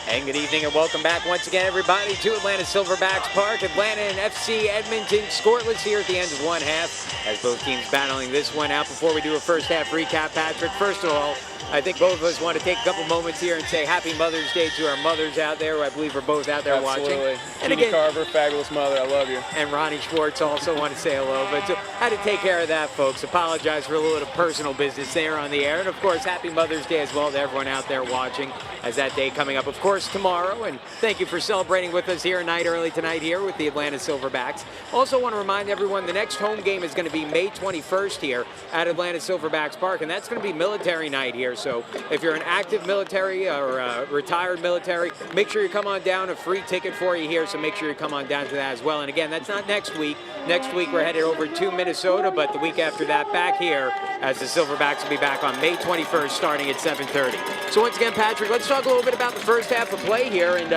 And good evening and welcome back once again, everybody, to Atlanta Silverbacks Park. Atlanta and FC Edmonton scoreless here at the end of one half as both teams battling this one out. Before we do a first half recap, Patrick, first of all, I think both of us want to take a couple moments here and say Happy Mother's Day to our mothers out there, who I believe are both out there Absolutely. watching. And again, Carver, fabulous mother, I love you. And Ronnie Schwartz also want to say hello, but had to take care of that, folks. Apologize for a little bit of personal business there on the air. And of course, Happy Mother's Day as well to everyone out there watching as that day coming up, of course, tomorrow. And thank you for celebrating with us here early tonight here with the Atlanta Silverbacks. Also want to remind everyone the next home game is going to be May 21st here at Atlanta Silverbacks Park, and that's going to be military night here. So if you're an active military or retired military, make sure you come on down. A free ticket for you here, so make sure you come on down to that as well. And again, that's not next week. Next week we're headed over to Minnesota, but the week after that back here as the Silverbacks will be back on May 21st starting at 7:30. So once again, Patrick, let's talk a little bit about the first half of play here. And,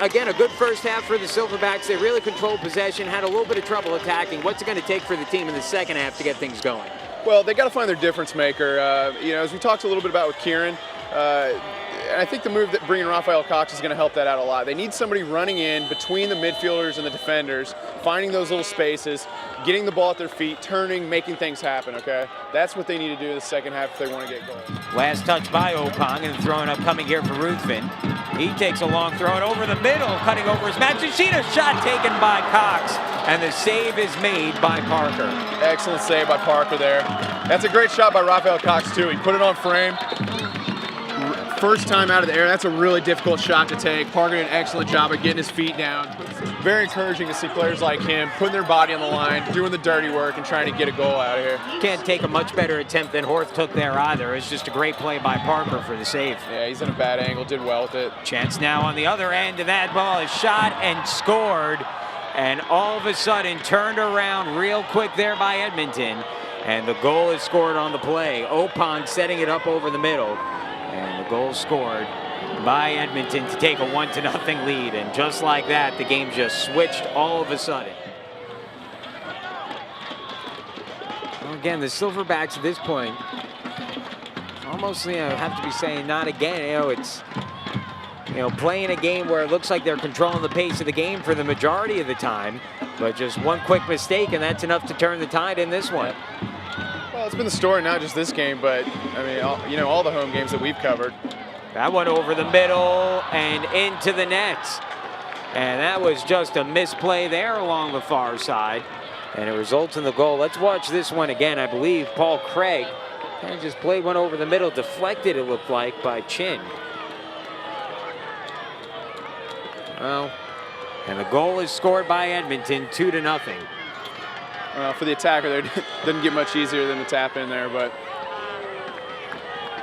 again, a good first half for the Silverbacks. They really controlled possession, had a little bit of trouble attacking. What's it going to take for the team in the second half to get things going? Well, they got to find their difference maker. As we talked a little bit about with Kieran, I think the move that bringing Rafael Cox is going to help that out a lot. They need somebody running in between the midfielders and the defenders, finding those little spaces, getting the ball at their feet, turning, making things happen, okay? That's what they need to do in the second half if they want to get goals. Last touch by Opong, and throwing up coming here for Ruthven. He takes a long throw and over the middle, cutting over his man. Matsushita, shot taken by Cox, and the save is made by Parker. Excellent save by Parker there. That's a great shot by Rafael Cox, too. He put it on frame. First time out of the air, that's a really difficult shot to take. Parker did an excellent job of getting his feet down. Very encouraging to see players like him putting their body on the line, doing the dirty work, and trying to get a goal out of here. Can't take a much better attempt than Horth took there either. It's just a great play by Parker for the save. Yeah, he's in a bad angle, did well with it. Chance now on the other end, and that ball is shot and scored. And all of a sudden turned around real quick there by Edmonton. And the goal is scored on the play. Opong setting it up over the middle. And the goal scored by Edmonton to take a 1-0 lead. And just like that, the game just switched all of a sudden. Well, again, the Silverbacks at this point almost have to be saying not again. It's playing a game where it looks like they're controlling the pace of the game for the majority of the time. But just one quick mistake, and that's enough to turn the tide in this one. Well, it's been the story, not just this game, but I mean, all the home games that we've covered. That one over the middle and into the net. And that was just a misplay there along the far side. And it results in the goal. Let's watch this one again. I believe Paul Craig kind of just played one over the middle, deflected it looked like by Chin. Well, and the goal is scored by Edmonton, 2-0. For the attacker, it didn't get much easier than to tap in there, but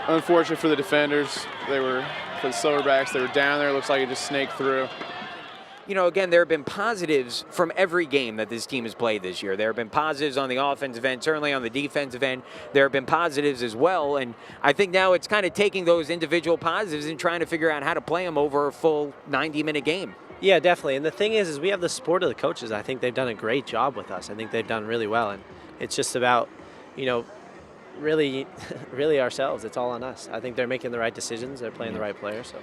unfortunate for the defenders. For the Silverbacks, they were down there. It looks like it just snaked through. Again, there have been positives from every game that this team has played this year. There have been positives on the offensive end, certainly on the defensive end. There have been positives as well, and I think now it's kind of taking those individual positives and trying to figure out how to play them over a full 90-minute game. Yeah, definitely. And the thing is we have the support of the coaches. I think they've done a great job with us. I think they've done really well. And it's just about, really ourselves. It's all on us. I think they're making the right decisions. They're playing the right players. So